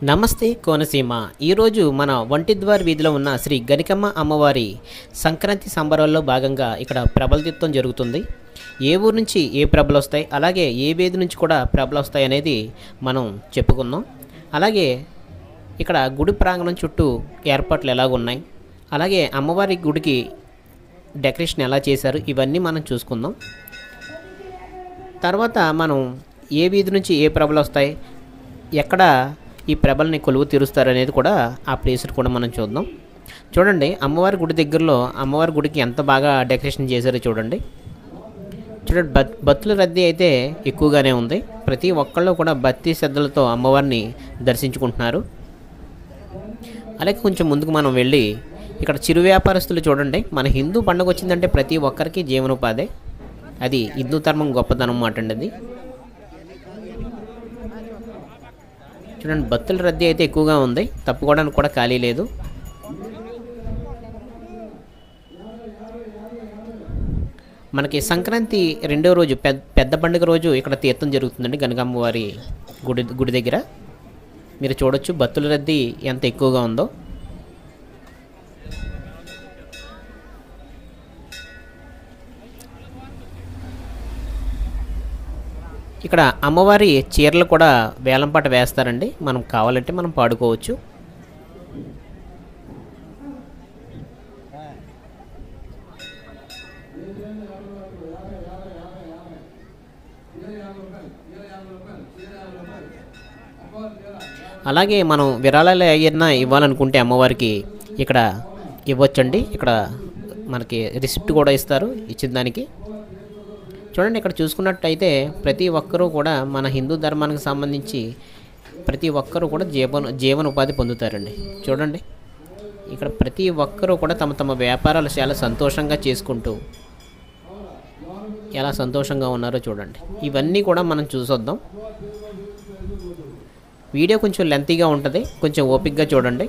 నమస్తే కోనసీమ. ఈరోజు మన వంటిద్వార్ వీధిలో ఉన్న శ్రీ గనికమ్మ అమ్మవారి సంక్రాంతి సంబరాల్లో భాగంగా ఇక్కడ ప్రభలతీర్థం జరుగుతుంది. ఏ ఊరు నుంచి ఏ ప్రభలు వస్తాయి, అలాగే ఏ వీధి నుంచి కూడా ప్రభలు వస్తాయి అనేది మనం చెప్పుకుందాం. అలాగే ఇక్కడ గుడి ప్రాంగణం చుట్టూ ఏర్పాట్లు ఎలాగున్నాయి, అలాగే అమ్మవారి గుడికి డెకరేషన్ ఎలా చేశారు, ఇవన్నీ మనం చూసుకుందాం. తర్వాత మనం ఏ వీధి నుంచి ఏ ప్రభలు వస్తాయి, ఎక్కడ ఈ ప్రభల్ని కొలువు తీరుస్తారు అనేది కూడా ఆ ప్లేస్ కూడా మనం చూద్దాం. చూడండి, అమ్మవారి గుడి దగ్గరలో అమ్మవారి గుడికి ఎంత బాగా డెకరేషన్ చేశారో చూడండి. చూడండి, భక్తుల రద్దీ అయితే ఎక్కువగానే ఉంది. ప్రతి ఒక్కళ్ళు కూడా భక్తి శ్రద్ధలతో అమ్మవారిని దర్శించుకుంటున్నారు. అలాగే కొంచెం ముందుకు మనం వెళ్ళి ఇక్కడ చిరు వ్యాపారస్తులు చూడండి. మన హిందూ పండుగ వచ్చిందంటే ప్రతి ఒక్కరికి జీవనోపాధి, అది హిందూ ధర్మం గొప్పతనం మాట అండి. అది చూడండి, భక్తుల రద్దీ అయితే ఎక్కువగా ఉంది, తప్పుకోవడానికి కూడా ఖాళీ లేదు. మనకి సంక్రాంతి రెండో రోజు పెద్ద పండుగ రోజు ఇక్కడ తీర్థం జరుగుతుందండి గనికమ్మవారి గుడి దగ్గర. మీరు చూడొచ్చు భక్తుల రద్దీ ఎంత ఎక్కువగా ఉందో. ఇక్కడ అమ్మవారి చీరలు కూడా వేలంపాట వేస్తారండి, మనం కావాలంటే మనం పాడుకోవచ్చు. అలాగే మనం విరాళాలు ఏదైనా ఇవ్వాలనుకుంటే అమ్మవారికి ఇక్కడ ఇవ్వచ్చండి. ఇక్కడ మనకి రిసిప్ట్ కూడా ఇస్తారు ఇచ్చిన దానికి. చూడండి, ఇక్కడ చూసుకున్నట్టయితే ప్రతి ఒక్కరూ కూడా మన హిందూ ధర్మానికి సంబంధించి ప్రతి ఒక్కరూ కూడా జీవనోపాధి పొందుతారండి. చూడండి, ఇక్కడ ప్రతి ఒక్కరూ కూడా తమ తమ వ్యాపారాలు చాలా సంతోషంగా చేసుకుంటూ ఎలా సంతోషంగా ఉన్నారో చూడండి. ఇవన్నీ కూడా మనం చూసొద్దాం. వీడియో కొంచెం లెంతీగా ఉంటుంది, కొంచెం ఓపికగా చూడండి.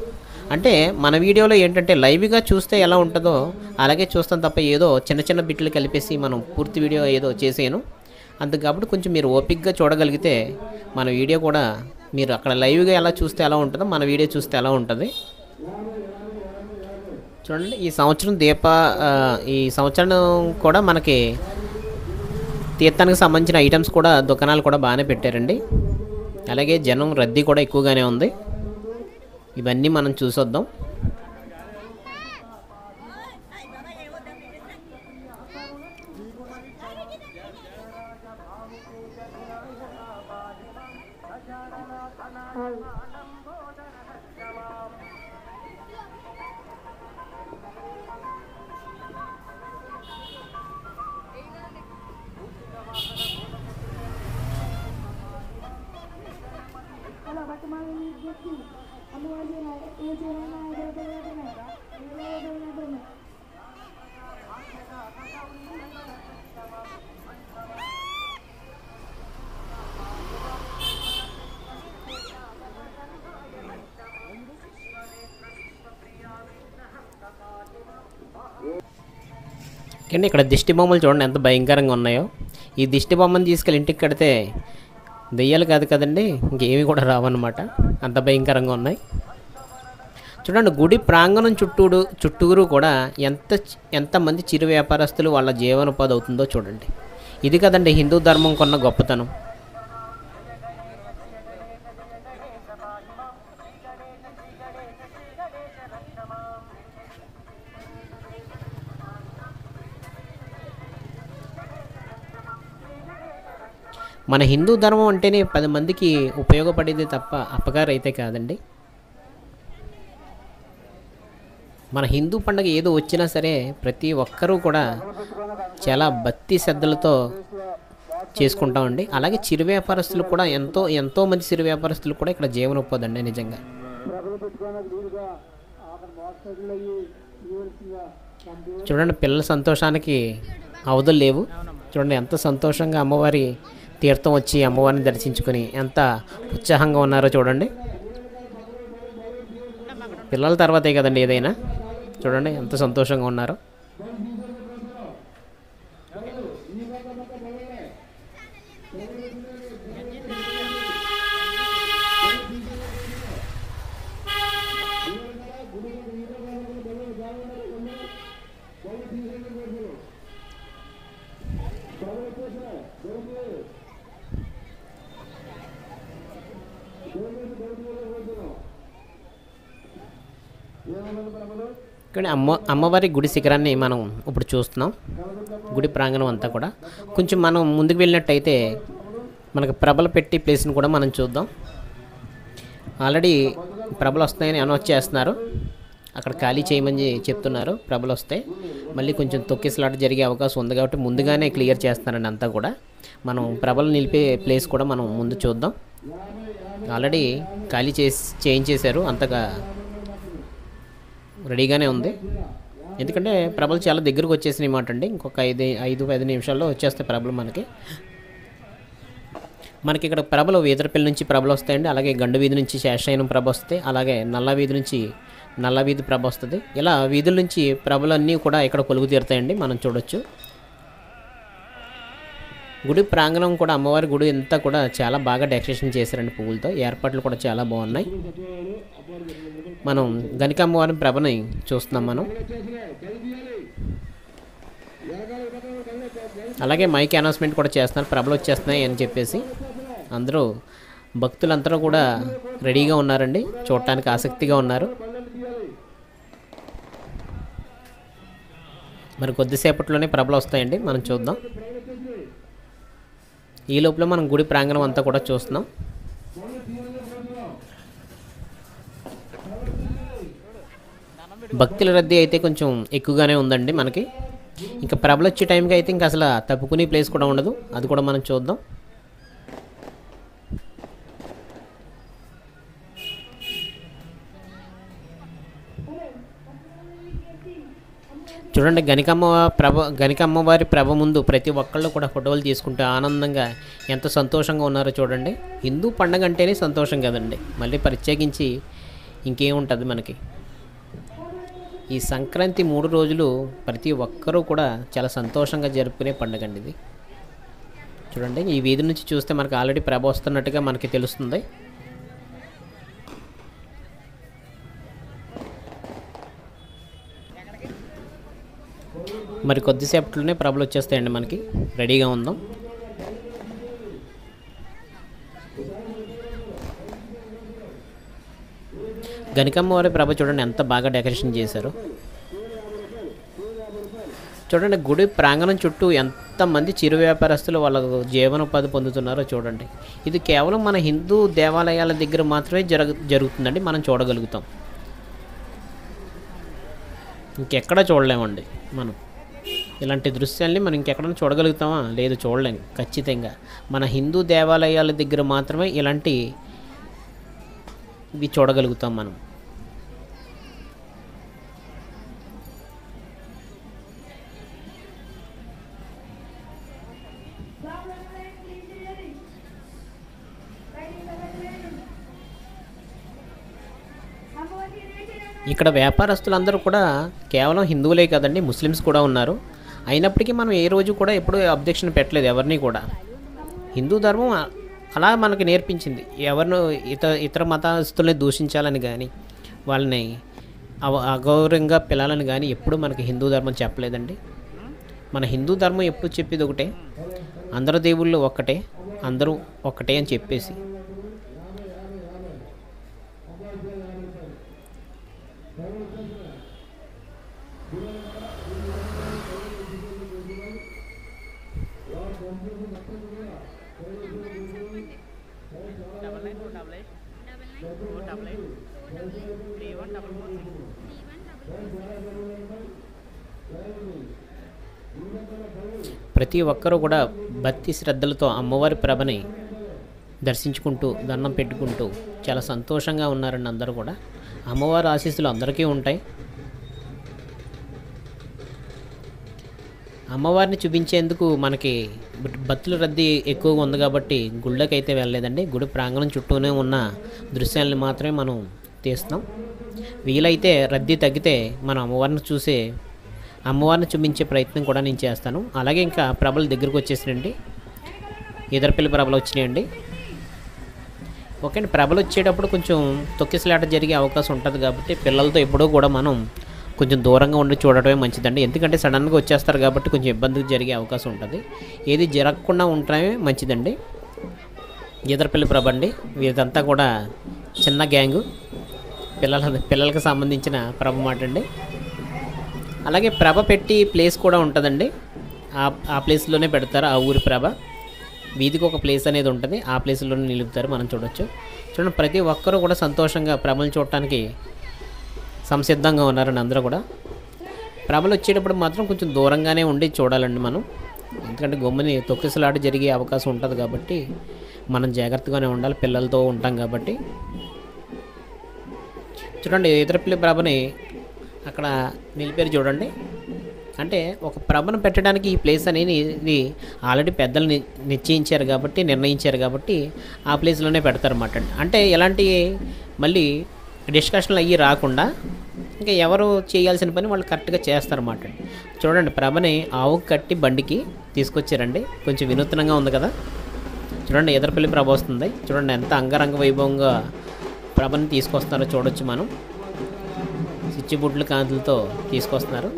అంటే మన వీడియోలో ఏంటంటే లైవ్గా చూస్తే ఎలా ఉంటుందో అలాగే చూస్తాం తప్ప ఏదో చిన్న చిన్న బిట్లు కలిపేసి మనం పూర్తి వీడియో ఏదో చేసాను అంతే. కాబట్టి కొంచెం మీరు ఓపికగా చూడగలిగితే మన వీడియో కూడా మీరు అక్కడ లైవ్గా ఎలా చూస్తే ఎలా ఉంటుందో మన వీడియో చూస్తే ఎలా ఉంటుంది. చూడండి, ఈ సంవత్సరం కూడా మనకి తీర్థానికి సంబంధించిన ఐటమ్స్ కూడా దుకాణాలు కూడా బాగానే పెట్టారండి. అలాగే జనం రద్దీ కూడా ఎక్కువగానే ఉంది. ఇవన్నీ మనం చూసొద్దాం. కానీ ఇక్కడ దిష్టి బొమ్మలు చూడండి ఎంత భయంకరంగా ఉన్నాయో. ఈ దిష్టి బొమ్మను తీసుకెళ్ళి ఇంటికి కడితే దెయ్యాలు కాదు కదండి, ఇంకేమి కూడా రావన్నమాట, అంత భయంకరంగా ఉన్నాయి. చూడండి, గుడి ప్రాంగణం చుట్టూరు కూడా ఎంతమంది చిరు వ్యాపారస్తులు వాళ్ళ జీవనోపాధి అవుతుందో చూడండి. ఇది కదండి హిందూ ధర్మం కొన్న గొప్పతనం. మన హిందూ ధర్మం అంటేనే 10 మందికి ఉపయోగపడేది తప్ప అపకారం అయితే కాదండి. మన హిందూ పండుగ ఏదో వచ్చినా సరే ప్రతి ఒక్కరూ కూడా చాలా భక్తి శ్రద్ధలతో చేసుకుంటామండి. అలాగే చిరు వ్యాపారస్తులు కూడా ఎంతో మంది చిరు వ్యాపారస్తులు కూడా ఇక్కడ జీవనోపాధి అండి నిజంగా. చూడండి, పిల్లల సంతోషానికి అవధులు లేవు. చూడండి ఎంత సంతోషంగా అమ్మవారి తీర్థం వచ్చి అమ్మవారిని దర్శించుకొని ఎంత ఉత్సాహంగా ఉన్నారో చూడండి. పిల్లల తర్వాతే కదండి ఏదైనా. చూడండి ఎంత సంతోషంగా ఉన్నారో. ఇక్కడ అమ్మవారి గుడి శిఖరాన్ని మనం ఇప్పుడు చూస్తున్నాం. గుడి ప్రాంగణం అంతా కూడా కొంచెం మనం ముందుకు వెళ్ళినట్టయితే మనకు ప్రభలు పెట్టి ప్లేస్ని కూడా మనం చూద్దాం. ఆల్రెడీ ప్రభలు వస్తాయని అనౌన్స్ చేస్తున్నారు. అక్కడ ఖాళీ చేయమని చెప్తున్నారు. ప్రభలు వస్తే మళ్ళీ కొంచెం తొక్కిసలాట జరిగే అవకాశం ఉంది కాబట్టి ముందుగానే క్లియర్ చేస్తున్నారండి అంతా కూడా. మనం ప్రభలు నిలిపే ప్లేస్ కూడా మనం ముందు చూద్దాం. ఆల్రెడీ ఖాళీ చేయించేశారు, అంతగా రెడీగానే ఉంది. ఎందుకంటే ప్రభలు చాలా దగ్గరకు వచ్చేసినాయి మాట అండి. ఇంకొక 5-10 నిమిషాల్లో వచ్చేస్తాయి ప్రభలు మనకి ఇక్కడ ప్రభలు వీదరపల్లి నుంచి ప్రభలు వస్తాయండి. అలాగే గండు వీధి నుంచి శేషాయనం ప్రభ వస్తాయి. అలాగే నల్ల వీధి నుంచి నల్ల వీధి ప్రభ వస్తుంది. ఇలా వీధుల నుంచి ప్రభలన్నీ కూడా ఇక్కడ కొలువు తీరుతాయండి, మనం చూడొచ్చు. గుడి ప్రాంగణం కూడా అమ్మవారి గుడి అంతా కూడా చాలా బాగా డెకరేషన్ చేశారండి పువ్వులతో. ఏర్పాట్లు కూడా చాలా బాగున్నాయి. మనం గణిక అమ్మవారి ప్రభని చూస్తున్నాం మనం. అలాగే మైక్ అనౌన్స్మెంట్ కూడా చేస్తున్నారు, ప్రభలు వచ్చేస్తున్నాయి అని చెప్పేసి. అందరూ భక్తులందరూ కూడా రెడీగా ఉన్నారండి, చూడటానికి ఆసక్తిగా ఉన్నారు. మరి కొద్దిసేపట్లోనే ప్రభలు వస్తాయండి, మనం చూద్దాం. ఈ లోపల మనం గుడి ప్రాంగణం అంతా కూడా చూస్తున్నాం. భక్తుల రద్దీ అయితే కొంచెం ఎక్కువగానే ఉందండి మనకి. ఇంకా ప్రభలు వచ్చే టైంకి అయితే ఇంకా అసలు తప్పుకునే ప్లేస్ కూడా ఉండదు, అది కూడా మనం చూద్దాం. చూడండి, గణికమ్మవారి ప్రభ ముందు ప్రతి ఒక్కళ్ళు కూడా ఫోటోలు తీసుకుంటూ ఆనందంగా ఎంత సంతోషంగా ఉన్నారో చూడండి. హిందూ పండగ అంటేనే సంతోషం కదండి, మళ్ళీ ప్రత్యేకించి ఇంకేముంటుంది మనకి. ఈ సంక్రాంతి 3 రోజులు ప్రతి ఒక్కరూ కూడా చాలా సంతోషంగా జరుపుకునే పండుగ అండి ఇది. చూడండి, ఈ వీధి నుంచి చూస్తే మనకు ఆల్రెడీ ప్రభ వస్తున్నట్టుగా మనకి తెలుస్తుంది. మరి కొద్దిసేపట్లోనే ప్రభలు వచ్చేస్తాయండి, మనకి రెడీగా ఉందాం. గణికమ్మవారి ప్రభ చూడండి ఎంత బాగా డెకరేషన్ చేశారు. చూడండి, గుడి ప్రాంగణం చుట్టూ ఎంతమంది చిరు వ్యాపారస్తులు వాళ్ళ జీవనోపాధి పొందుతున్నారో చూడండి. ఇది కేవలం మన హిందూ దేవాలయాల దగ్గర మాత్రమే జరుగుతుందండి, మనం చూడగలుగుతాం. ఇంకెక్కడ చూడలేమండి మనం ఇలాంటి దృశ్యాల్ని. మనం ఇంకెక్కడైనా చూడగలుగుతామా? లేదు, చూడలేం. ఖచ్చితంగా మన హిందూ దేవాలయాల దగ్గర మాత్రమే ఇలాంటి ఇవి చూడగలుగుతాం మనం. ఇక్కడ వ్యాపారస్తులందరూ కూడా కేవలం హిందువులే కదండి, ముస్లిమ్స్ కూడా ఉన్నారు. అయినప్పటికీ మనం ఏ రోజు కూడా ఎప్పుడూ అబ్జెక్షన్ పెట్టలేదు ఎవరిని కూడా. హిందూ ధర్మం అలా మనకి నేర్పించింది. ఎవరినో ఇతర మతస్థుల్ని దూషించాలని కానీ వాళ్ళని అగౌరవంగా పిలాలని కానీ ఎప్పుడు మనకి హిందూ ధర్మం చెప్పలేదండి. మన హిందూ ధర్మం ఎప్పుడు చెప్పేది ఒకటే, అందరు దేవుళ్ళు ఒక్కటే, అందరూ ఒక్కటే అని చెప్పేసి. ప్రతి ఒక్కరూ కూడా భక్తి శ్రద్ధలతో అమ్మవారి ప్రభని దర్శించుకుంటూ దండం పెట్టుకుంటూ చాలా సంతోషంగా ఉన్నారండి అందరూ కూడా. అమ్మవారి ఆశీస్సులు అందరికీ ఉంటాయి. అమ్మవారిని చూపించేందుకు మనకి భక్తుల రద్దీ ఎక్కువగా ఉంది కాబట్టి గుళ్ళకి అయితే వెళ్ళలేదండి. గుడి ప్రాంగణం చుట్టూనే ఉన్న దృశ్యాలను మాత్రమే మనం తీస్తున్నాం. వీలైతే రద్దీ తగ్గితే మనం అమ్మవారిని చూపించే ప్రయత్నం కూడా నేను చేస్తాను. అలాగే ఇంకా ప్రభలు దగ్గరకు వచ్చేసినండి, ఎదురుపల్లి ప్రభలు వచ్చినాయండి. ఓకే అండి, ప్రభలు వచ్చేటప్పుడు కొంచెం తొక్కిసలాట జరిగే అవకాశం ఉంటుంది కాబట్టి పిల్లలతో ఎప్పుడూ కూడా మనం కొంచెం దూరంగా ఉండి చూడటమే మంచిదండి. ఎందుకంటే సడన్గా వచ్చేస్తారు కాబట్టి కొంచెం ఇబ్బంది జరిగే అవకాశం ఉంటుంది. ఏది జరగకుండా ఉండటమే మంచిదండి. ఈదరపల్లి ప్రభ అండి. వీరిదంతా కూడా చిన్న గ్యాంగు, పిల్లలకు సంబంధించిన ప్రభ మాట అండి. అలాగే ప్రభ పెట్టి ప్లేస్ కూడా ఉంటుందండి. ఆ ప్లేస్లోనే పెడతారు ఆ ఊరి ప్రభ. వీధికి ఒక ప్లేస్ అనేది ఉంటుంది, ఆ ప్లేస్లోనే నిలుపుతారు. మనం చూడొచ్చు. చూడండి, ప్రతి ఒక్కరూ కూడా సంతోషంగా ప్రభలు చూడటానికి సంసిద్ధంగా ఉన్నారండి అందరూ కూడా. ప్రభలు వచ్చేటప్పుడు మాత్రం కొంచెం దూరంగానే ఉండి చూడాలండి మనం, ఎందుకంటే గమ్ముని తొక్కిసలాట జరిగే అవకాశం ఉంటుంది కాబట్టి మనం జాగ్రత్తగానే ఉండాలి, పిల్లలతో ఉంటాం కాబట్టి. చూడండి, ఈదరపల్లి ప్రభని అక్కడ నిలిపారు చూడండి. అంటే ఒక ప్రభను పెట్టడానికి ఈ ప్లేస్ అనేది ఇది ఆల్రెడీ పెద్దలు నిర్ణయించారు కాబట్టి ఆ ప్లేస్లోనే పెడతారన్నమాట. అంటే ఎలాంటి మళ్ళీ డిస్కషన్లు అయ్యి రాకుండా ఇంకా ఎవరు చేయాల్సిన పని వాళ్ళు కరెక్ట్గా చేస్తారన్నమాట. చూడండి, ప్రభని ఆవుకు కట్టి బండికి తీసుకొచ్చారండి. కొంచెం వినూత్నంగా ఉంది కదా. చూడండి, ఈదరపల్లి ప్రభ వస్తుంది. చూడండి ఎంత అంగరంగ వైభవంగా ప్రభని తీసుకొస్తున్నారో చూడొచ్చు మనం. చిచ్చుబుడ్ల కాంతులతో తీసుకొస్తున్నారు.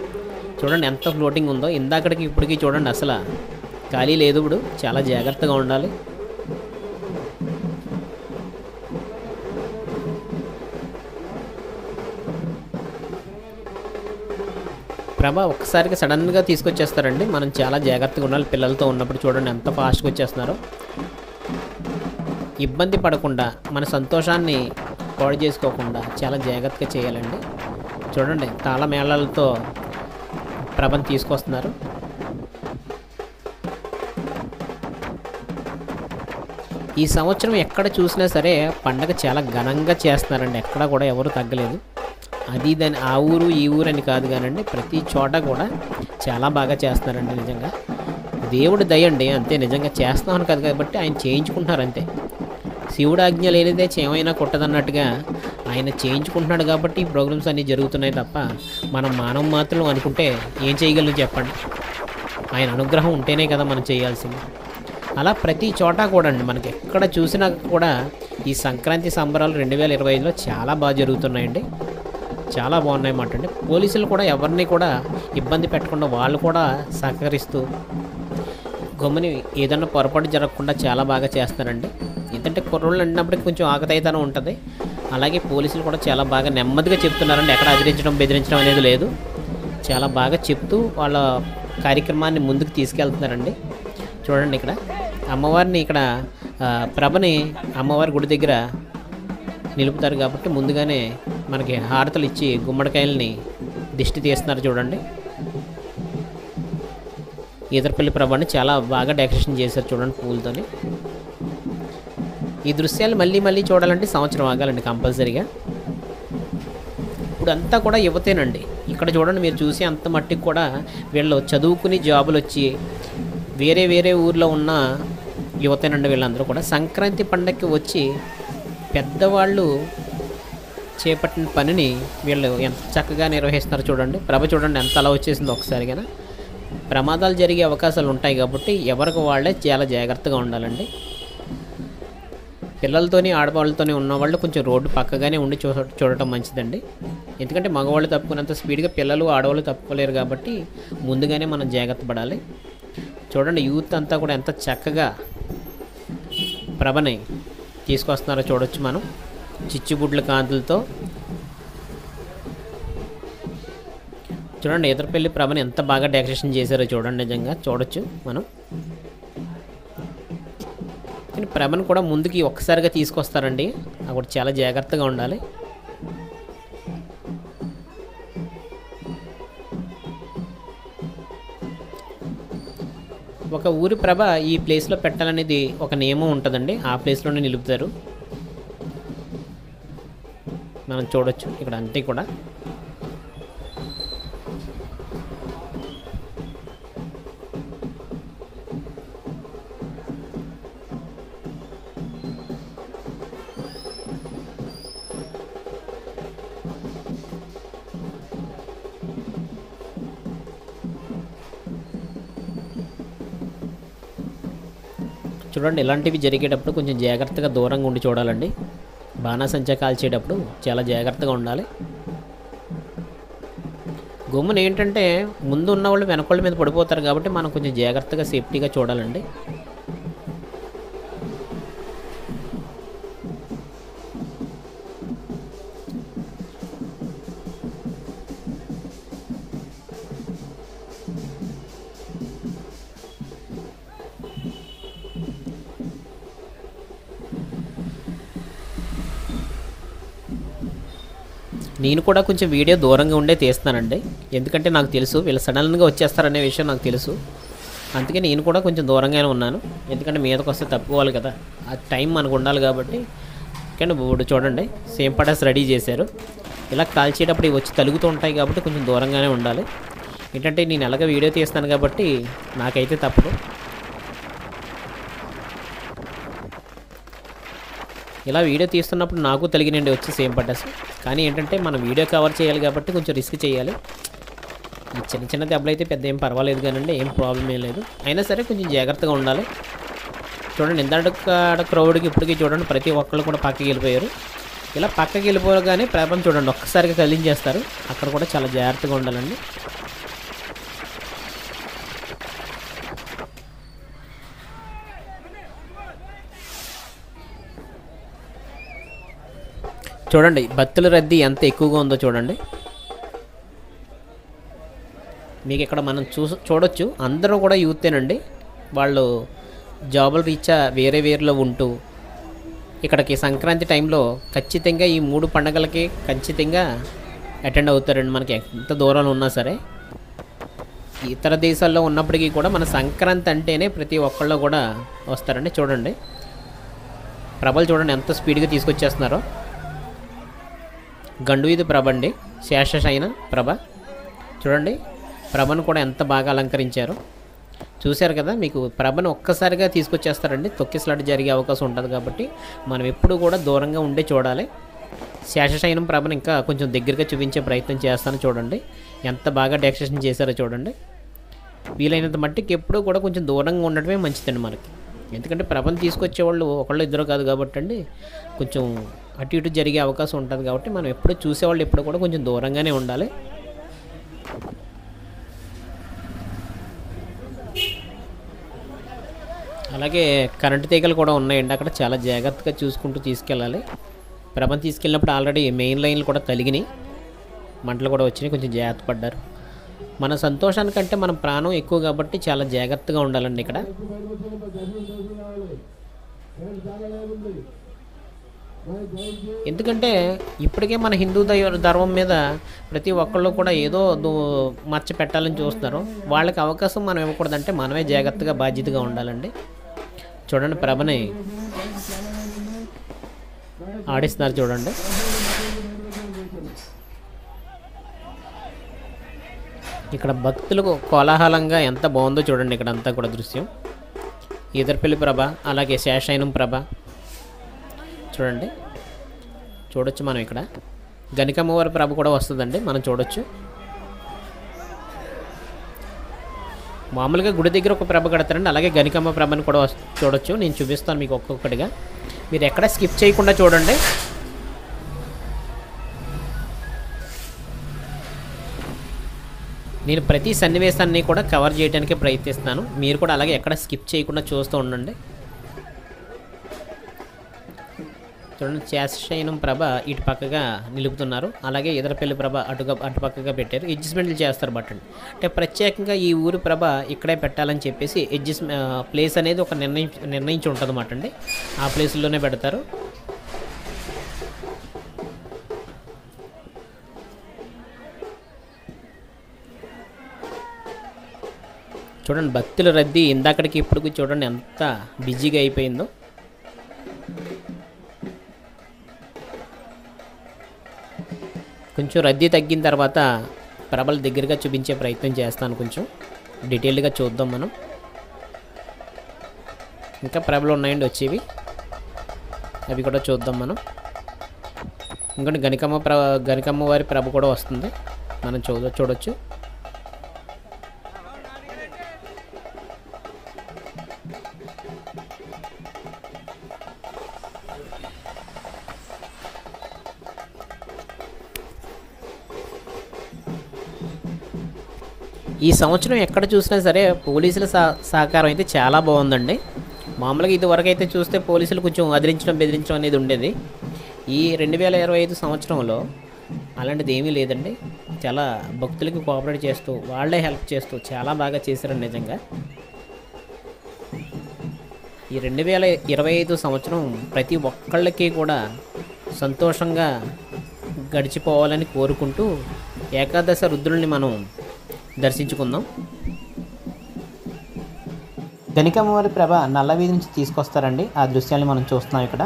చూడండి ఎంత ఫ్లోటింగ్ ఉందో. ఇందాకడికి ఇప్పటికీ చూడండి అసలు ఖాళీ లేదు. ఇప్పుడు చాలా జాగ్రత్తగా ఉండాలి. ప్రభ ఒక్కసారిగా సడన్గా తీసుకొచ్చేస్తారండి. మనం చాలా జాగ్రత్తగా ఉండాలి పిల్లలతో ఉన్నప్పుడు. చూడండి ఎంత ఫాస్ట్గా వచ్చేస్తున్నారో. ఇబ్బంది పడకుండా మన సంతోషాన్ని పాడు చేసుకోకుండా చాలా జాగ్రత్తగా చేయాలండి. చూడండి, తాళమేళాలతో ప్రభను తీసుకొస్తున్నారు. ఈ సంవత్సరం ఎక్కడ చూసినా సరే పండగ చాలా ఘనంగా చేస్తున్నారండి. ఎక్కడ కూడా ఎవరు తగ్గలేదు. అది దాని ఆ ఊరు ఈ ఊరు అని కాదు కానండి, ప్రతి చోట కూడా చాలా బాగా చేస్తున్నారండి. నిజంగా దేవుడి దయండి, అంతే. నిజంగా చేస్తున్నామని కాదు కాబట్టి ఆయన చేయించుకుంటున్నారు అంతే. శివుడు ఆజ్ఞ లేనిదే చేమైనా కొట్టదన్నట్టుగా ఆయన చేయించుకుంటున్నాడు కాబట్టి ఈ ప్రోగ్రామ్స్ అన్నీ జరుగుతున్నాయి తప్ప మనం మానవ మాత్రం అనుకుంటే ఏం చేయగలం చెప్పండి. ఆయన అనుగ్రహం ఉంటేనే కదా మనం చేయాల్సింది. అలా ప్రతి చోట కూడా అండి మనకి ఎక్కడ చూసినా కూడా ఈ సంక్రాంతి సంబరాలు 2025లో చాలా బాగా జరుగుతున్నాయండి. చాలా బాగున్నాయి అన్నమాట అండి. పోలీసులు కూడా ఎవరిని కూడా ఇబ్బంది పెట్టకుండా వాళ్ళు కూడా సహకరిస్తూ గమ్ముని ఏదన్నా పొరపాటు జరగకుండా చాలా బాగా చేస్తారండి. ఎందుకంటే కుర్రోళ్ళు అన్నప్పటికీ కొంచెం ఆకతాయితనం ఉంటుంది. అలాగే పోలీసులు కూడా చాలా బాగా నెమ్మదిగా చెప్తున్నారండి. ఎక్కడ బెదిరించడం అనేది లేదు. చాలా బాగా చెప్తూ వాళ్ళ కార్యక్రమాన్ని ముందుకు తీసుకెళ్తున్నారండి. చూడండి, ఇక్కడ అమ్మవారిని ప్రభని అమ్మవారి గుడి దగ్గర నిలుపుతారు కాబట్టి ముందుగానే మనకి హారతలు ఇచ్చి గుమ్మడికాయలని దిష్టి తీస్తున్నారు. చూడండి, ఈదరపల్లి ప్రభని చాలా బాగా డెకరేషన్ చేశారు చూడండి పూలతోని. ఈ దృశ్యాలు మళ్ళీ చూడాలంటే సంవత్సరం ఆగాలండి కంపల్సరీగా. ఇప్పుడు అంతా కూడా యువతేనండి. ఇక్కడ చూడండి, మీరు చూసి అంత మట్టికి కూడా వీళ్ళు చదువుకుని జాబులు వచ్చి వేరే ఊర్లో ఉన్న యువతేనండి. వీళ్ళందరూ కూడా సంక్రాంతి పండగకి వచ్చి పెద్దవాళ్ళు చేపట్టిన పనిని వీళ్ళు ఎంత చక్కగా నిర్వహిస్తున్నారు చూడండి. ప్రభ చూడండి ఎంత అలా వచ్చేసింది ఒకసారిగా. ప్రమాదాలు జరిగే అవకాశాలు ఉంటాయి కాబట్టి ఎవరికి వాళ్ళే చాలా జాగ్రత్తగా ఉండాలండి. పిల్లలతోని ఆడవాళ్ళతోని ఉన్నవాళ్ళు కొంచెం రోడ్డు పక్కగానే ఉండి చూడటం మంచిదండి. ఎందుకంటే మగవాళ్ళు తప్పుకున్నంత స్పీడ్గా పిల్లలు ఆడవాళ్ళు తప్పుకోలేరు కాబట్టి ముందుగానే మనం జాగ్రత్త పడాలి. చూడండి, యూత్ అంతా కూడా ఎంత చక్కగా ప్రభని తీసుకొస్తున్నారో చూడొచ్చు మనం. చిచ్చుబుడ్ల కాంతులతో చూడండి, ఈదరపల్లి ప్రభని ఎంత బాగా డెకరేషన్ చేశారో చూడండి. నిజంగా చూడొచ్చు మనం. కానీ ప్రభను కూడా ముందుకి ఒక్కసారిగా తీసుకొస్తారండి. అప్పుడు చాలా జాగ్రత్తగా ఉండాలి. ఒక ఊరి ప్రభ ఈ ప్లేస్లో పెట్టాలనేది ఒక నియమం ఉంటుందండి. ఆ ప్లేస్లోనే నిలుపుతారు. మనం చూడొచ్చు ఇక్కడ అంతే కూడా. చూడండి, ఇలాంటివి జరిగేటప్పుడు కొంచెం జాగ్రత్తగా దూరంగా ఉండి చూడాలండి. బాణాసంచా కాల్చేటప్పుడు చాలా జాగ్రత్తగా ఉండాలి. గుమ్మని ఏంటంటే ముందు ఉన్నవాళ్ళు వెనకాళ్ళ మీద పడిపోతారు కాబట్టి మనం కొంచెం జాగ్రత్తగా సేఫ్టీగా చూడాలండి. నేను కూడా కొంచెం వీడియో దూరంగా ఉండే తీస్తానండి, ఎందుకంటే నాకు తెలుసు వీళ్ళు సడన్గా వచ్చేస్తారనే విషయం నాకు తెలుసు. అందుకే నేను కూడా కొంచెం దూరంగానే ఉన్నాను, ఎందుకంటే మీదకి వస్తే తప్పుకోవాలి కదా, ఆ టైం మనకు ఉండాలి కాబట్టి. కానీ ఇప్పుడు చూడండి సేమ్ పటాస్ రెడీ చేశారు. ఇలా కాల్చేటప్పుడు ఇవి వచ్చి తలుగుతూ ఉంటాయి కాబట్టి కొంచెం దూరంగానే ఉండాలి. ఏంటంటే నేను ఎలాగ వీడియో తీస్తాను కాబట్టి నాకైతే తప్పదు. ఇలా వీడియో తీస్తున్నప్పుడు నాకు తలిగినండి వచ్చి సేమ్ పటాస్. కానీ ఏంటంటే మనం వీడియో కవర్ చేయాలి కాబట్టి కొంచెం రిస్క్ చేయాలి. ఈ చిన్న చిన్న దెబ్బలు అయితే పెద్ద ఏం పర్వాలేదు కానండి, ఏం ప్రాబ్లం ఏం లేదు. అయినా సరే కొంచెం జాగ్రత్తగా ఉండాలి. చూడండి ఇందాక క్రౌడ్కి ఇప్పటికీ చూడండి ప్రతి ఒక్కళ్ళు కూడా పక్కకి వెళ్ళిపోయారు. ఇలా పక్కకి వెళ్ళిపోగానే ప్రభను చూడండి ఒక్కసారిగా కదిలించేస్తారు. అక్కడ కూడా చాలా జాగ్రత్తగా ఉండాలండి. చూడండి భక్తుల రద్దీ ఎంత ఎక్కువగా ఉందో చూడండి. మీకు ఇక్కడ మనం చూడొచ్చు అందరూ కూడా యూతేనండి. వాళ్ళు జాబుల రీత్యా వేరేలో ఉంటూ ఇక్కడికి సంక్రాంతి టైంలో ఖచ్చితంగా ఈ 3 పండుగలకి ఖచ్చితంగా అటెండ్ అవుతారండి. మనకి ఎంత దూరంలో ఉన్నా సరే, ఇతర దేశాల్లో ఉన్నప్పటికీ కూడా మన సంక్రాంతి అంటేనే ప్రతి ఒక్కళ్ళు కూడా వస్తారండి. చూడండి ప్రభలు చూడండి ఎంత స్పీడ్గా తీసుకొచ్చేస్తున్నారో. గండువీధి ప్రభ అండి, శేషశయన ప్రభ. చూడండి ప్రభను కూడా ఎంత బాగా అలంకరించారు. చూశారు కదా, మీకు ప్రభను ఒక్కసారిగా తీసుకొచ్చేస్తారండి. తొక్కిసలాట జరిగే అవకాశం ఉంటుంది కాబట్టి మనం ఎప్పుడు కూడా దూరంగా ఉండే చూడాలి. శేషశయనం ప్రభను ఇంకా కొంచెం దగ్గరగా చూపించే ప్రయత్నం చేస్తాను. చూడండి ఎంత బాగా డెకరేషన్ చేశారో చూడండి. వీలైనంత మట్టికి ఎప్పుడూ కూడా కొంచెం దూరంగా ఉండడమే మంచిదండి మనకి, ఎందుకంటే ప్రభను తీసుకొచ్చేవాళ్ళు ఒకళ్ళు ఇద్దరు కాదు కాబట్టి అండి కొంచెం అటు ఇటు జరిగే అవకాశం ఉంటుంది కాబట్టి మనం ఎప్పుడు చూసేవాళ్ళు ఎప్పుడు కూడా కొంచెం దూరంగానే ఉండాలి. అలాగే కరెంటు తీగలు కూడా ఉన్నాయండి అక్కడ, చాలా జాగ్రత్తగా చూసుకుంటూ తీసుకెళ్ళాలి. ప్రభను తీసుకెళ్ళినప్పుడు ఆల్రెడీ మెయిన్ లైన్లు కూడా తలిగినాయి, మంటలు కూడా వచ్చినాయి, కొంచెం జాగ్రత్త పడ్డారు. మన సంతోషానికంటే మన ప్రాణం ఎక్కువ కాబట్టి చాలా జాగ్రత్తగా ఉండాలండి ఇక్కడ. ఎందుకంటే ఇప్పటికే మన హిందూ ధర్మం మీద ప్రతి ఒక్కళ్ళు కూడా ఏదో మచ్చ పెట్టాలని చూస్తున్నారు. వాళ్ళకి అవకాశం మనం ఇవ్వకూడదంటే మనమే జాగ్రత్తగా బాధ్యతగా ఉండాలండి. చూడండి ప్రభని ఆడిస్తున్నారు చూడండి. ఇక్కడ భక్తులకు కోలాహలంగా ఎంత బాగుందో చూడండి. ఇక్కడ అంతా కూడా దృశ్యం ఈదర్పల్లి ప్రభ, అలాగే శేషశయనం ప్రభ చూడండి. చూడొచ్చు మనం ఇక్కడ గణికమ్మవారి ప్రభ కూడా వస్తుందండి, మనం చూడొచ్చు. మామూలుగా గుడి దగ్గర ఒక ప్రభ కడతారండి, అలాగే గణికమ్మ ప్రభని కూడా చూడొచ్చు. నేను చూపిస్తాను మీకు ఒక్కొక్కటిగా, మీరు ఎక్కడ స్కిప్ చేయకుండా చూడండి. నేను ప్రతి సన్నివేశాన్ని కూడా కవర్ చేయడానికి ప్రయత్నిస్తాను, మీరు కూడా అలాగే ఎక్కడ స్కిప్ చేయకుండా చూస్తూ ఉండండి. చూడండి శేషశయనం ప్రభ ఇటు పక్కగా నిలుపుతున్నారు, అలాగే ఇదరపల్లి ప్రభ అటుపక్కగా పెట్టారు. అడ్జస్ట్మెంట్లు చేస్తారు బట్టండి, అంటే ప్రత్యేకంగా ఈ ఊరి ప్రభ ఇక్కడే పెట్టాలని చెప్పేసి ప్లేస్ అనేది ఒక నిర్ణయించి ఉంటుంది అన్నమాట అండి. ఆ ప్లేస్లోనే పెడతారు. చూడండి భక్తుల రద్దీ ఇందాకడికి ఇప్పుడు చూడండి ఎంత బిజీగా అయిపోయిందో. కొంచెం రద్దీ తగ్గిన తర్వాత ప్రభల దగ్గరగా చూపించే ప్రయత్నం చేస్తాను, కొంచెం డీటెయిల్గా చూద్దాం మనం. ఇంకా ప్రభలు ఉన్నాయండి వచ్చేవి, అవి కూడా చూద్దాం మనం. ఇంకోటి గణికమ్మ వారి ప్రభ కూడా వస్తుంది, మనం చూడొచ్చు. ఈ సంవత్సరం ఎక్కడ చూసినా సరే పోలీసుల సహకారం అయితే చాలా బాగుందండి. మామూలుగా ఇదివరకు అయితే చూస్తే పోలీసులు కొంచెం బెదిరించడం అనేది ఉండేది. ఈ 2025 సంవత్సరంలో అలాంటిది ఏమీ లేదండి. చాలా భక్తులకి కోఆపరేట్ చేస్తూ వాళ్ళే హెల్ప్ చేస్తూ చాలా బాగా చేశారండి నిజంగా. ఈ 2025 సంవత్సరం ప్రతి ఒక్కళ్ళకి కూడా సంతోషంగా గడిచిపోవాలని కోరుకుంటూ ఏకాదశ రుద్రుల్ని మనం దర్శించుకుందాం. గణికమ్మవారి ప్రభ నల్లవీధి నుంచి తీసుకొస్తారండి. ఆ దృశ్యాన్ని మనం చూస్తున్నాం ఇక్కడ.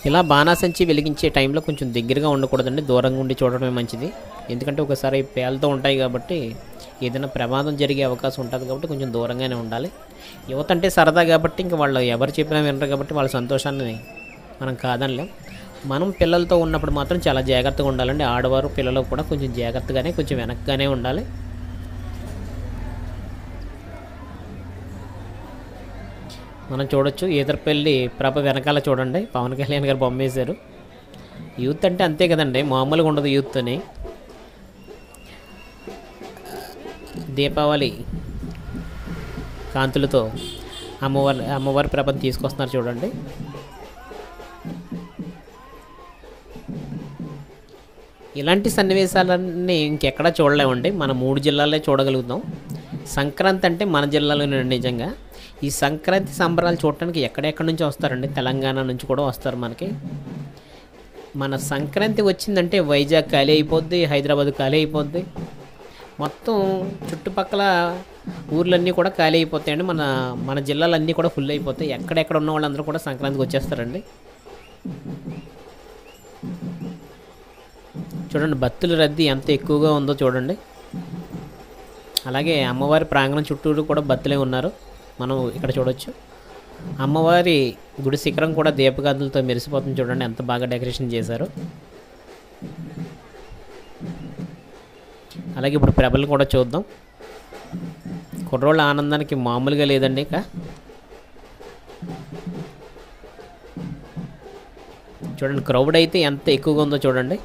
ఇలా బాణాసంచి వెలిగించే టైంలో కొంచెం దగ్గరగా ఉండకూడదండి, దూరంగా ఉండి చూడడమే మంచిది. ఎందుకంటే ఒకసారి పేలుతూ ఉంటాయి కాబట్టి ఏదైనా ప్రమాదం జరిగే అవకాశం ఉంటుంది కాబట్టి కొంచెం దూరంగానే ఉండాలి. యువత అంటే సరదా కాబట్టి ఇంకా వాళ్ళు ఎవరు చెప్పినా వినరు కాబట్టి వాళ్ళ సంతోషాన్ని మనం కాదనలేం. మనం పిల్లలతో ఉన్నప్పుడు మాత్రం చాలా జాగ్రత్తగా ఉండాలండి. ఆడవారు పిల్లలు కూడా కొంచెం జాగ్రత్తగానే కొంచెం వెనక్గానే ఉండాలి. మనం చూడొచ్చు ఈదరపల్లి ప్రభ వెనకాల చూడండి పవన్ కళ్యాణ్ గారు బొమ్మ వేశారు. యూత్ అంటే అంతే కదండి, మామూలుగా ఉండదు యూత్ అని. దీపావళి కాంతులతో అమ్మవారి ప్రభను తీసుకొస్తున్నారు చూడండి. ఇలాంటి సన్నివేశాలన్నీ ఇంకెక్కడా చూడలేమండి, మన 3 జిల్లాలే చూడగలుగుతాం. సంక్రాంతి అంటే మన జిల్లాలోనే నిజంగా. ఈ సంక్రాంతి సంబరాలు చూడటానికి ఎక్కడెక్కడి నుంచి వస్తారండి, తెలంగాణ నుంచి కూడా వస్తారు. మన సంక్రాంతి వచ్చిందంటే వైజాగ్ ఖాళీ అయిపోద్ది, హైదరాబాద్ ఖాళీ అయిపోద్ది, మొత్తం చుట్టుపక్కల ఊర్లన్నీ కూడా ఖాళీ అయిపోతాయండి. మన జిల్లాలన్నీ కూడా ఫుల్ అయిపోతాయి. ఎక్కడెక్కడ ఉన్న వాళ్ళందరూ కూడా సంక్రాంతికి వచ్చేస్తారండి. చూడండి భక్తుల రద్దీ ఎంత ఎక్కువగా ఉందో చూడండి. అలాగే అమ్మవారి ప్రాంగణం చుట్టూరు కూడా భక్తులే ఉన్నారు, మనం ఇక్కడ చూడొచ్చు. అమ్మవారి గుడి శిఖరం కూడా దీపకాంతులతో మెరిసిపోతుంది చూడండి, ఎంత బాగా డెకరేషన్ చేశారు. అలాగే ఇప్పుడు ప్రభలు కూడా చూద్దాం. కుర్రోళ్ళ ఆనందానికి మామూలుగా లేదండి. ఇక చూడండి క్రౌడ్ అయితే ఎంత ఎక్కువగా ఉందో చూడండి.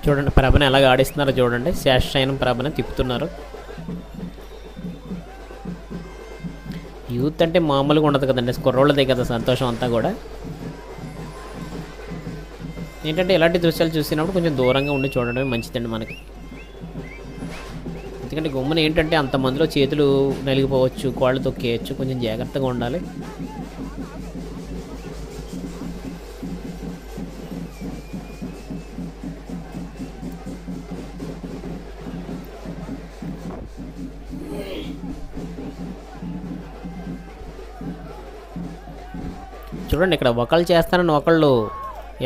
చూడండి ప్రభని ఎలాగ ఆడిస్తున్నారో చూడండి, శేషశయనం ప్రభని తిప్పుతున్నారు. యూత్ అంటే మామూలుగా ఉండదు కదండి, కుర్రోళ్ళదే కదా సంతోషం అంతా కూడా. ఏంటంటే ఇలాంటి దృశ్యాలు చూసినప్పుడు కొంచెం దూరంగా ఉండి చూడడమే మంచిదండి మనకి. ఎందుకంటే గుమ్మని ఏంటంటే అంతమందిలో చేతులు నలిగిపోవచ్చు, కాళ్ళు తొక్కేయచ్చు, కొంచెం జాగ్రత్తగా ఉండాలి. చూడండి ఇక్కడ ఒకళ్ళు చేస్తారని ఒకళ్ళు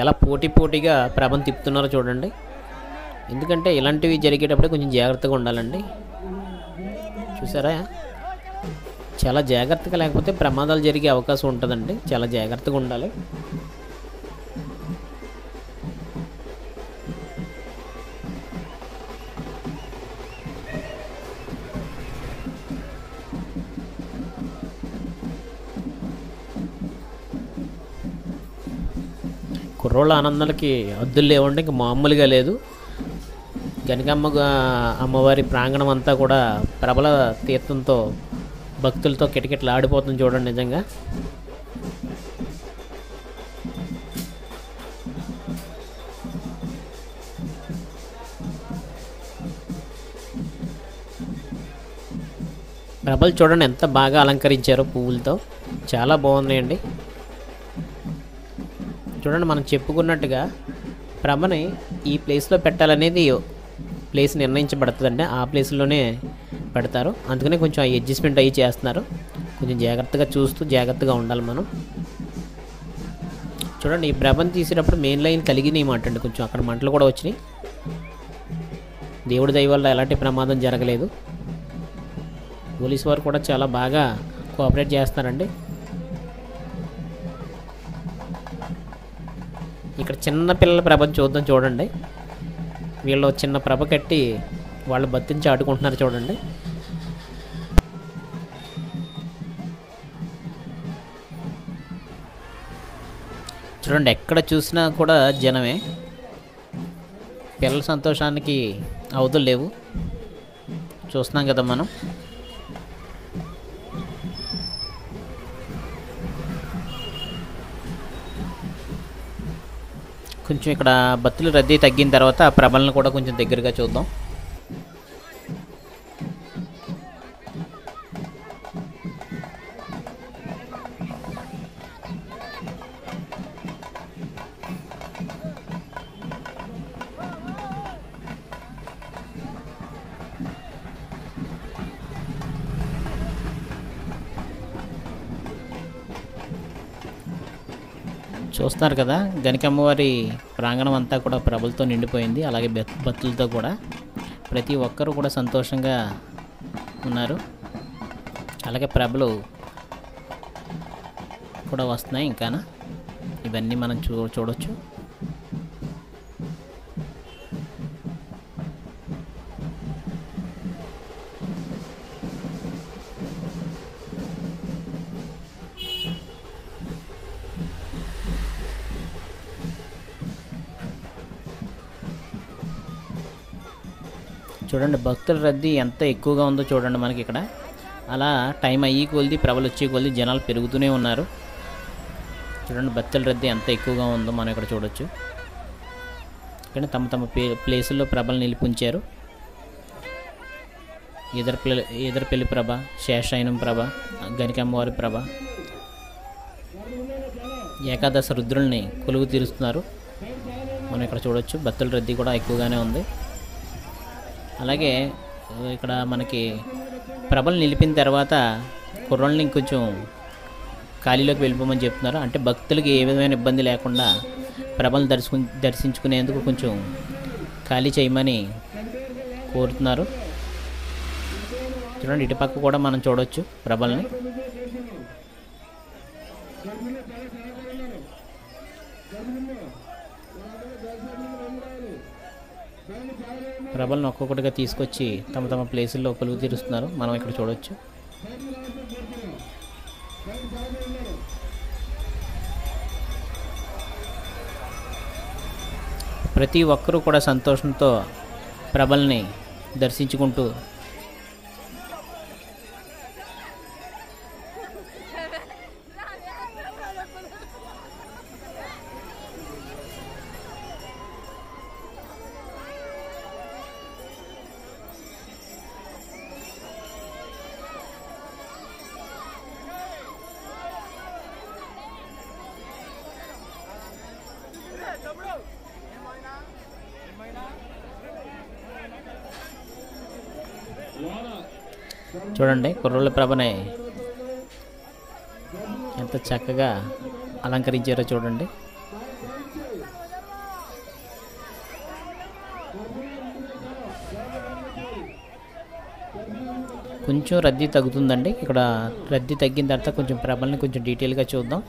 ఎలా పోటీగా ప్రభను తిప్పుతున్నారో చూడండి. ఎందుకంటే ఇలాంటివి జరిగేటప్పుడే కొంచెం జాగ్రత్తగా ఉండాలండి. చూసారా, చాలా జాగ్రత్తగా లేకపోతే ప్రమాదాలు జరిగే అవకాశం ఉంటుందండి, చాలా జాగ్రత్తగా ఉండాలి. కుర్రోళ్ళ ఆనందాలకి హద్దులు లేవండి, ఇంకా మామూలుగా లేదు. అమ్మవారి ప్రాంగణం అంతా కూడా ప్రబల తీర్థంతో భక్తులతో కిటకిటలు ఆడిపోతుంది చూడండి. నిజంగా ప్రభలు చూడండి ఎంత బాగా అలంకరించారో పువ్వులతో, చాలా బాగున్నాయండి. చూడండి మనం చెప్పుకున్నట్టుగా ప్రభని ఈ ప్లేస్లో పెట్టాలనేది ప్లేస్ నిర్ణయించబడుతుందండి, ఆ ప్లేస్లోనే పెడతారు. అందుకనే కొంచెం అడ్జస్ట్మెంట్ అయ్యి చేస్తున్నారు. కొంచెం జాగ్రత్తగా చూస్తూ జాగ్రత్తగా ఉండాలి మనం. చూడండి ఈ ప్రభని తీసేటప్పుడు మెయిన్ లైన్ కలిగినాయి మాట అండి, కొంచెం అక్కడ మంటలు కూడా వచ్చినాయి. దేవుడి దయ వల్ల ఎలాంటి ప్రమాదం జరగలేదు. పోలీసు వారు కూడా చాలా బాగా కోఆపరేట్ చేస్తున్నారండి. ఇక్కడ చిన్న పిల్లల ప్రభను చూద్దాం. చూడండి, వీళ్ళు చిన్న ప్రభ కట్టి వాళ్ళు బతించి ఆడుకుంటున్నారు. చూడండి, చూడండి ఎక్కడ చూసినా కూడా జనమే. పిల్లల సంతోషానికి అవధులు లేవు. చూస్తున్నాం కదా మనం. కొంచెం ఇక్కడ భక్తుల రద్దీ తగ్గిన తర్వాత ప్రభలను కూడా కొంచెం దగ్గరగా చూద్దాం. చూస్తున్నారు కదా, గణికమ్మవారి ప్రాంగణం అంతా కూడా ప్రభలతో నిండిపోయింది. అలాగే భక్తులతో కూడా ప్రతి ఒక్కరూ కూడా సంతోషంగా ఉన్నారు. అలాగే ప్రభలు కూడా వస్తున్నాయి. ఇంకా ఇవన్నీ మనం చూడొచ్చు. చూడండి భక్తుల రద్దీ ఎంత ఎక్కువగా ఉందో చూడండి మనకి ఇక్కడ. అలా టైం అయ్యి కొలిది ప్రభలు వచ్చి కొలిది జనాలు పెరుగుతూనే ఉన్నారు. చూడండి భక్తుల రద్దీ ఎంత ఎక్కువగా ఉందో మనం ఇక్కడ చూడొచ్చు. ఇక్కడ తమ తమ ప్లేసుల్లో ప్రభలు నిలిపించారు. ఎదరపల్లి ప్రభ, శేషాయనం ప్రభ, గణికమ్మవారి ప్రభ, ఏకాదశ రుద్రుల్ని కొలువు తీరుస్తున్నారు. మనం ఇక్కడ చూడొచ్చు. భక్తుల రద్దీ కూడా ఎక్కువగానే ఉంది. అలాగే ఇక్కడ మనకి ప్రభలు నిలిపిన తర్వాత కుర్రోళ్ళని ఇంకొంచెం ఖాళీలోకి వెళ్ళిపోమని చెప్తున్నారు. అంటే భక్తులకి ఏ విధమైన ఇబ్బంది లేకుండా ప్రభలను దర్శించుకునేందుకు కొంచెం ఖాళీ చేయమని కోరుతున్నారు. చూడండి ఇటుపక్క కూడా మనం చూడవచ్చు ప్రభల్ని. ప్రభలను ఒక్కొక్కటిగా తీసుకొచ్చి తమ తమ ప్లేసుల్లో కొలువు తీరుస్తున్నారు. మనం ఇక్కడ చూడవచ్చు. ప్రతి ఒక్కరూ కూడా సంతోషంతో ప్రభల్ని దర్శించుకుంటూ చూడండి కుర్రోళ్ళ ప్రభని ఎంత చక్కగా అలంకరించారో చూడండి. కొంచెం రద్దీ తగ్గుతుందండి. ఇక్కడ రద్దీ తగ్గిన తర్వాత కొంచెం ప్రభల్ని కొంచెం డీటెయిల్గా చూద్దాం.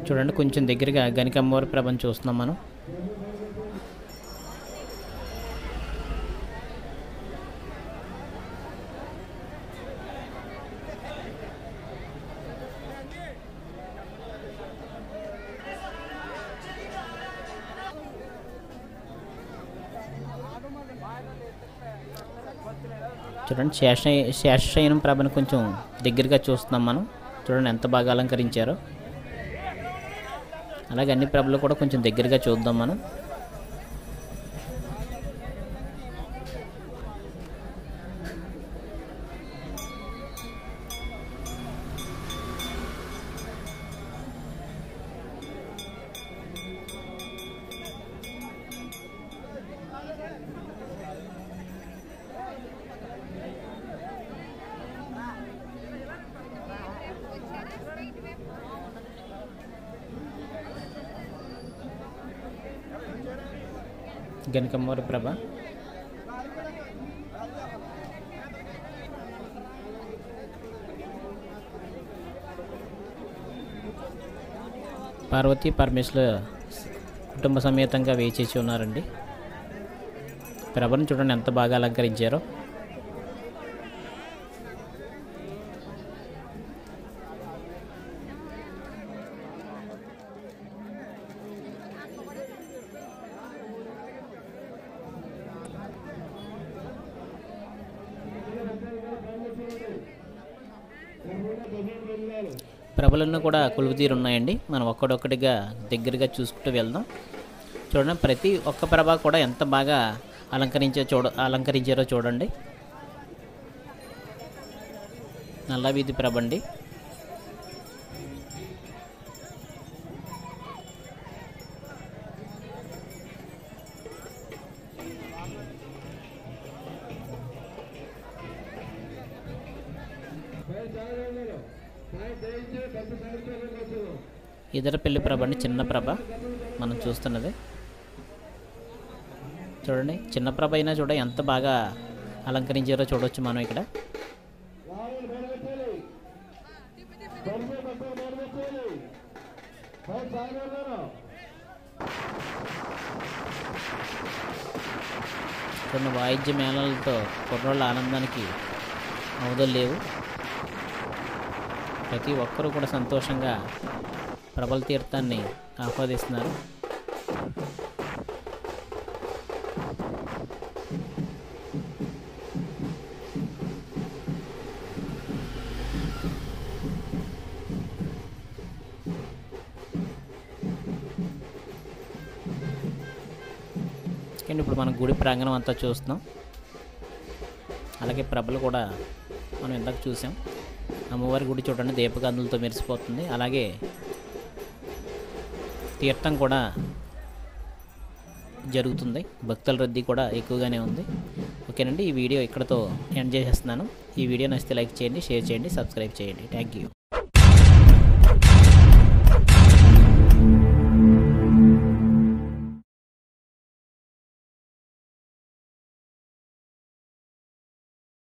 చూడండి కొంచెం దగ్గరగా గణికమ్మవారి ప్రభను చూస్తున్నాం మనం. చూడండి శేషశయనం ప్రభను కొంచెం దగ్గరగా చూస్తున్నాం మనం. చూడండి ఎంత బాగా అలంకరించారో. అలాగే అన్ని ప్రభలు కూడా కొంచెం దగ్గరగా చూద్దాం మనం. గణికమ్మవారి ప్రభ పార్వతీ పరమేశ్వర కుటుంబ సమేతంగా వేచేసి ఉన్నారండి. ప్రభను చూడండి ఎంత బాగా అలంకరించారో. ప్రభలను కూడా కొలువుతీరు ఉన్నాయండి. మనం ఒక్కడొక్కటిగా దగ్గరగా చూసుకుంటూ వెళ్దాం. చూడండి ప్రతి ఒక్క ప్రభ కూడా ఎంత బాగా అలంకరించారో చూడండి. నల్ల వీధి ప్రభ అండి. ఇతర పెళ్లి ప్రభ అండి, చిన్న ప్రభ మనం చూస్తున్నది. చూడండి చిన్న ప్రభ అయినా ఎంత బాగా అలంకరించారో చూడవచ్చు మనం ఇక్కడ. కొన్ని వాయిద్య మేళాలతో కుర్రోళ్ళ ఆనందానికి అవధులు లేవు. ప్రతి ఒక్కరూ కూడా సంతోషంగా ప్రభల తీర్థాన్ని ఆస్వాదిస్తున్నారు. కానీ ఇప్పుడు మనం గుడి ప్రాంగణం అంతా చూస్తున్నాం. అలాగే ప్రభలు కూడా మనం ఇందాక చూసాం. అమ్మవారి గుడి చూడండి దీపకాంతులతో మెరిసిపోతుంది. అలాగే తీర్థం కూడా జరుగుతుంది. భక్తుల రద్దీ కూడా ఎక్కువగానే ఉంది. ఓకేనండి, ఈ వీడియో ఇక్కడతో ఎండ్ చేసేస్తున్నాను. ఈ వీడియో నచ్చితే లైక్ చేయండి, షేర్ చేయండి, సబ్స్క్రైబ్ చేయండి. Thank you.